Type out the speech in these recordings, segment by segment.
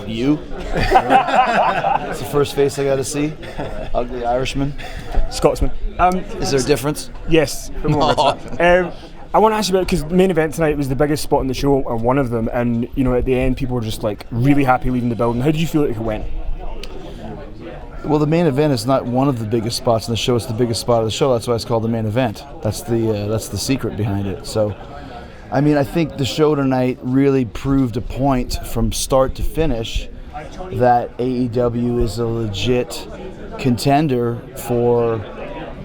You? It's the first face I got to see. Ugly Irishman. Scotsman. Is there a difference? Yes. I want to ask you about, because the main event tonight was the biggest spot on the show, or one of them, and at the end people were just like really happy leaving the building. How did you feel like it went? Well, the main event is not one of the biggest spots in the show. It's the biggest spot of the show. That's why it's called the main event. That's the secret behind it. So, I mean, I think the show tonight really proved a point from start to finish that AEW is a legit contender for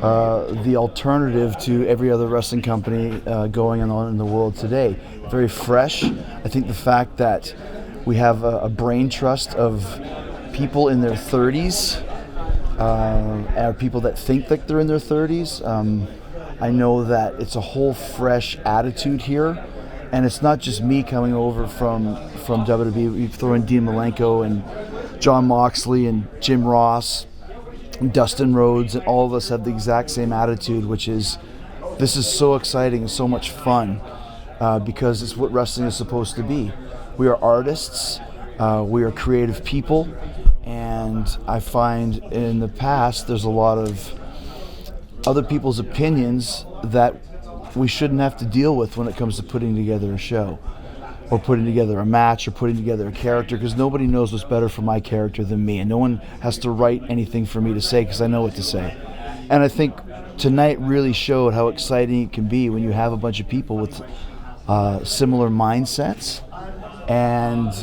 the alternative to every other wrestling company going on in the world today. Very fresh. I think the fact that we have a brain trust of people in their 30s, are people that think like they're in their 30s. I know that it's a whole fresh attitude here, and it's not just me coming over from WWE. We throw in Dean Malenko and Jon Moxley and Jim Ross, and Dustin Rhodes, and all of us have the exact same attitude, which is, this is so exciting and so much fun, because it's what wrestling is supposed to be. We are artists, we are creative people, and I find in the past there's a lot of other people's opinions that we shouldn't have to deal with when it comes to putting together a show, or putting together a match, or putting together a character, because nobody knows what's better for my character than me, and no one has to write anything for me to say because I know what to say. And I think tonight really showed how exciting it can be when you have a bunch of people with similar mindsets and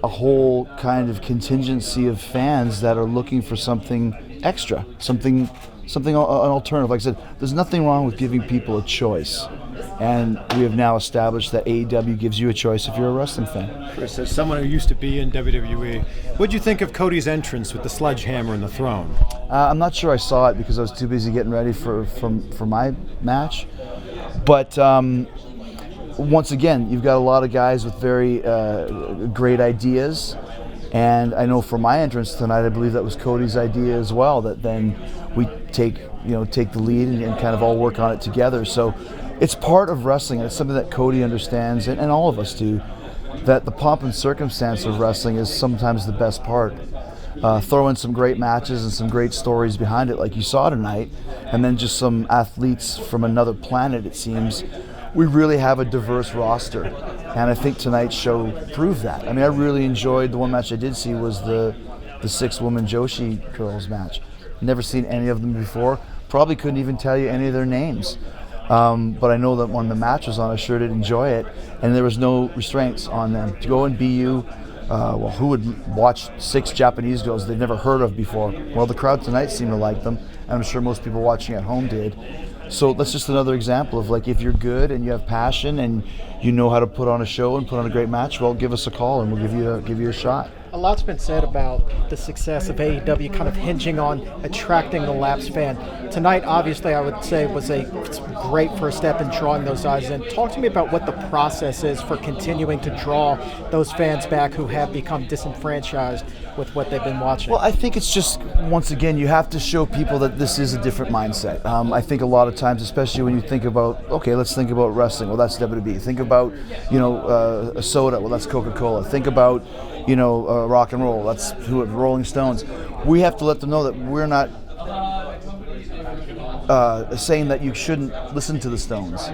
a whole kind of contingency of fans that are looking for something extra, something an alternative. Like I said, there's nothing wrong with giving people a choice, and we have now established that AEW gives you a choice if you're a wrestling fan. Chris, as someone who used to be in WWE, what'd you think of Cody's entrance with the sledgehammer and the throne? I'm not sure I saw it because I was too busy getting ready for my match, but once again, you've got a lot of guys with very great ideas, and I know for my entrance tonight, I believe that was Cody's idea as well, that then we take the lead and kind of all work on it together. So it's part of wrestling, and it's something that Cody understands, and all of us do, that the pomp and circumstance of wrestling is sometimes the best part. Throw in some great matches and some great stories behind it, like you saw tonight, and then just some athletes from another planet, it seems. We really have a diverse roster, and I think tonight's show proved that. I mean, I really enjoyed the one match I did see was the 6-woman Joshi girls match. Never seen any of them before. Probably couldn't even tell you any of their names. But I know that when the match was on, I sure did enjoy it, and there was no restraints on them. To go and be you, who would watch 6 Japanese girls they've never heard of before? Well, the crowd tonight seemed to like them, and I'm sure most people watching at home did. So that's just another example of, like, if you're good and you have passion and you know how to put on a show and put on a great match, well, give us a call and we'll give you a shot. A lot's been said about the success of AEW kind of hinging on attracting the lapsed fan. Tonight, obviously, I would say was a great first step in drawing those eyes in. Talk to me about what the process is for continuing to draw those fans back who have become disenfranchised with what they've been watching. Well, I think it's just, once again, you have to show people that this is a different mindset. I think a lot of times, especially when you think about, okay, let's think about wrestling. Well, that's WWE. Think about, a soda. Well, that's Coca-Cola. Think about, rock and roll. That's Rolling Stones. We have to let them know that we're not saying that you shouldn't listen to the Stones,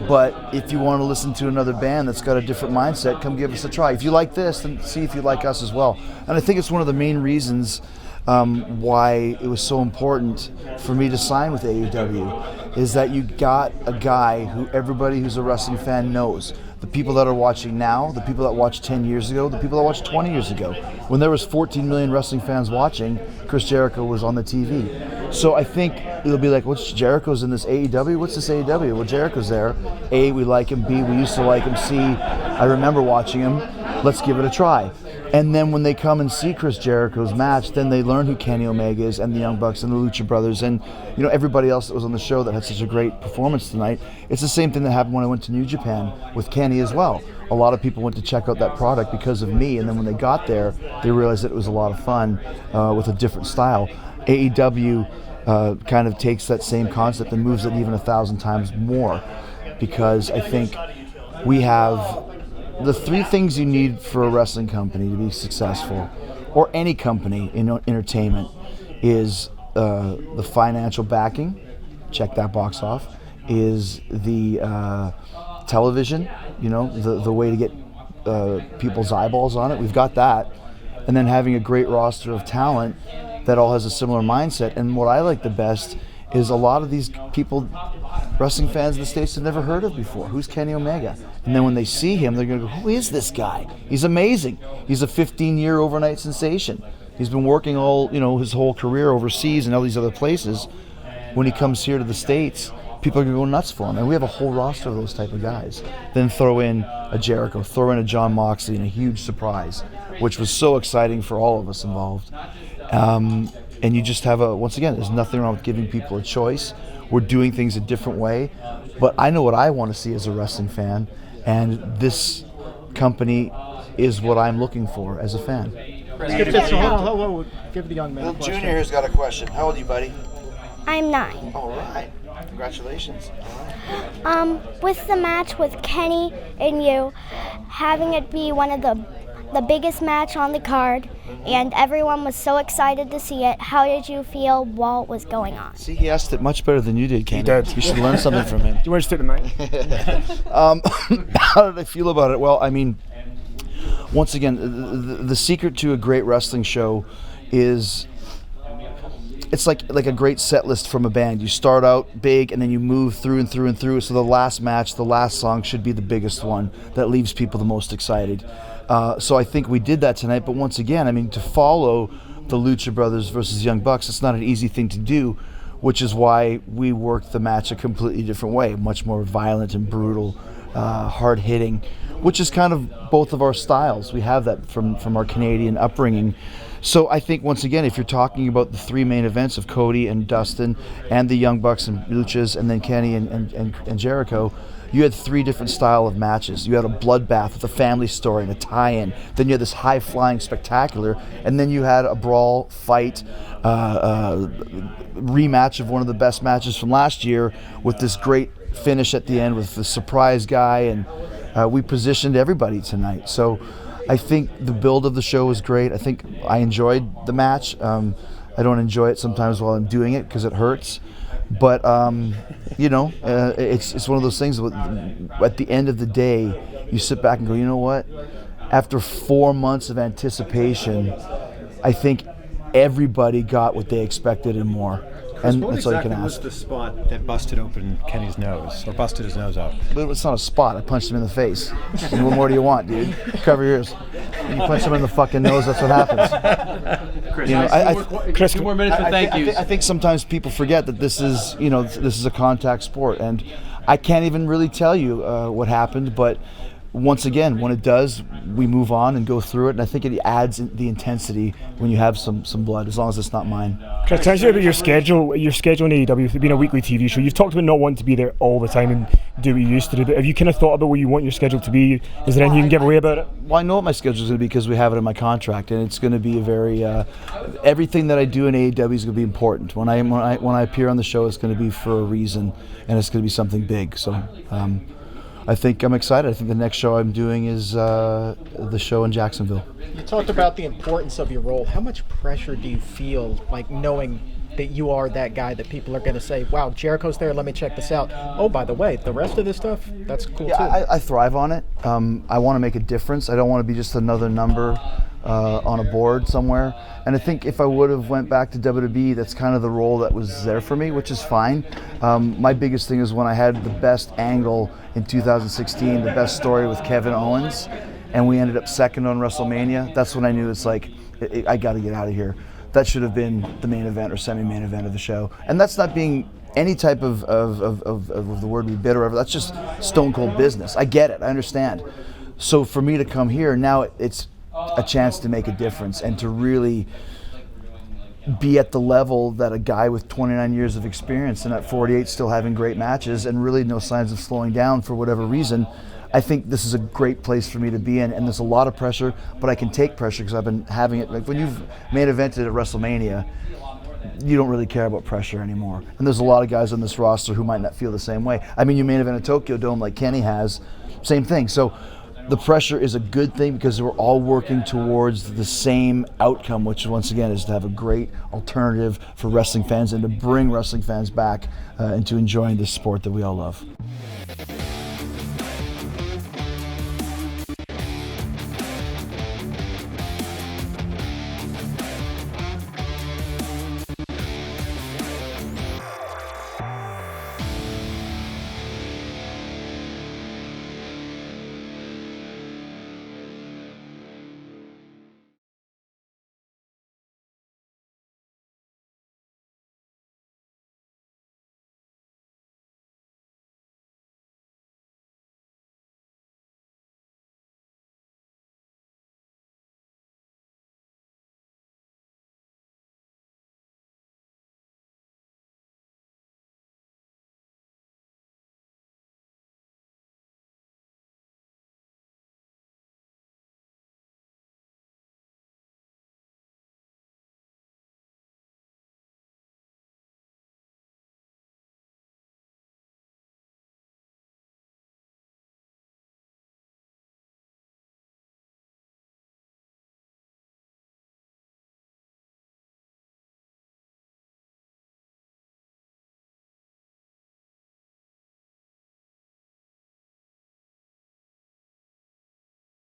but if you want to listen to another band that's got a different mindset, come give us a try. If you like this, then see if you like us as well. And I think it's one of the main reasons why it was so important for me to sign with AEW, is that you got a guy who everybody who's a wrestling fan knows. The people that are watching now, the people that watched 10 years ago, the people that watched 20 years ago. When there was 14 million wrestling fans watching, Chris Jericho was on the TV. So I think it'll be like, what's Jericho's in this AEW? What's this AEW? Well, Jericho's there. A, we like him. B, we used to like him. C, I remember watching him. Let's give it a try. And then when they come and see Chris Jericho's match, then they learn who Kenny Omega is, and the Young Bucks and the Lucha Brothers, and everybody else that was on the show that had such a great performance tonight. It's the same thing that happened when I went to New Japan with Kenny as well. A lot of people went to check out that product because of me, and then when they got there, they realized that it was a lot of fun with a different style. AEW kind of takes that same concept and moves it even 1,000 times more, because I think we have the three things you need for a wrestling company to be successful, or any company in entertainment, is the financial backing, check that box off, is the television, the way to get people's eyeballs on it. We've got that. And then having a great roster of talent that all has a similar mindset. And what I like the best is a lot of these people, wrestling fans in the States, have never heard of before. Who's Kenny Omega? And then when they see him, they're going to go, who is this guy? He's amazing. He's a 15-year overnight sensation. He's been working his whole career overseas and all these other places. When he comes here to the States, people are going to go nuts for him. And we have a whole roster of those type of guys. Then throw in a Jericho, throw in a Jon Moxley, and a huge surprise, which was so exciting for all of us involved. And you just have once again, there's nothing wrong with giving people a choice. We're doing things a different way. But I know what I want to see as a wrestling fan, and this company is what I'm looking for as a fan. Give the young man a question. Junior here's got a question. How old are you, buddy? I'm 9. All right. Congratulations. With the match with Kenny and you, having it be one of the biggest match on the card, and everyone was so excited to see it, how did you feel while it was going on? See, he asked it much better than you did, Kenny. He did. You should learn something from him. Do you want to take the mic? How did I feel about it? Well, I mean, once again, the secret to a great wrestling show is it's like a great set list from a band. You start out big and then you move through and through and through. So the last match, the last song should be the biggest one that leaves people the most excited. So I think we did that tonight. But once again, I mean, to follow the Lucha Brothers versus Young Bucks, it's not an easy thing to do, which is why we worked the match a completely different way, much more violent and brutal, hard hitting, which is kind of both of our styles. We have that from our Canadian upbringing. So I think, once again, if you're talking about the three main events of Cody and Dustin and the Young Bucks and Luchas and then Kenny and Jericho, you had three different style of matches. You had a bloodbath with a family story and a tie-in. Then you had this high-flying spectacular. And then you had a brawl, fight, rematch of one of the best matches from last year with this great finish at the end with the surprise guy. And we positioned everybody tonight. So I think the build of the show was great. I think I enjoyed the match. I don't enjoy it sometimes while I'm doing it because it hurts. But, it's one of those things. At the end of the day, you sit back and go, you know what? After 4 months of anticipation, I think everybody got what they expected and more. And what that's all you can exactly ask. was the spot that busted open Kenny's nose, or busted his nose out? But it's not a spot. I punched him in the face. I mean, what more do you want, dude? Cover your ears. You punch him in the fucking nose, that's what happens. Chris, 2 more minutes for thank yous. I think sometimes people forget that this is a contact sport, and I can't even really tell you what happened, but once again, when it does, we move on and go through it, and I think it adds the intensity when you have some blood, as long as it's not mine. Can I tell you about your schedule in AEW, being a weekly TV show? You've talked about not wanting to be there all the time and do what you used to do, but have you kind of thought about what you want your schedule to be? Is there anything you can give away about it? Well, I know what my schedule is going to be because we have it in my contract, and it's going to be a very everything that I do in AEW is going to be important. When I appear on the show, it's going to be for a reason, and it's going to be something big. So I think I'm excited. I think the next show I'm doing is the show in Jacksonville. You talked about the importance of your role. How much pressure do you feel, like knowing that you are that guy that people are going to say, wow, Jericho's there, let me check this out. Oh, by the way, the rest of this stuff, that's cool too. I thrive on it. I want to make a difference. I don't want to be just another number on a board somewhere. And I think if I would have went back to WWE, that's kind of the role that was there for me, which is fine. My biggest thing is when I had the best angle in 2016, the best story with Kevin Owens, and we ended up second on WrestleMania. That's when I knew it's like, I got to get out of here. That should have been the main event or semi-main event of the show. And that's not being any type of the word be bitter or whatever. That's just stone cold business. I get it. I understand. So for me to come here, now it's a chance to make a difference and to really be at the level that a guy with 29 years of experience and at 48 still having great matches and really no signs of slowing down for whatever reason. I think this is a great place for me to be in, and there's a lot of pressure, but I can take pressure because I've been having it. Like when you've main evented at WrestleMania, you don't really care about pressure anymore. And there's a lot of guys on this roster who might not feel the same way. I mean, you main event at Tokyo Dome like Kenny has, same thing. So the pressure is a good thing because we're all working towards the same outcome, which once again is to have a great alternative for wrestling fans and to bring wrestling fans back into enjoying this sport that we all love.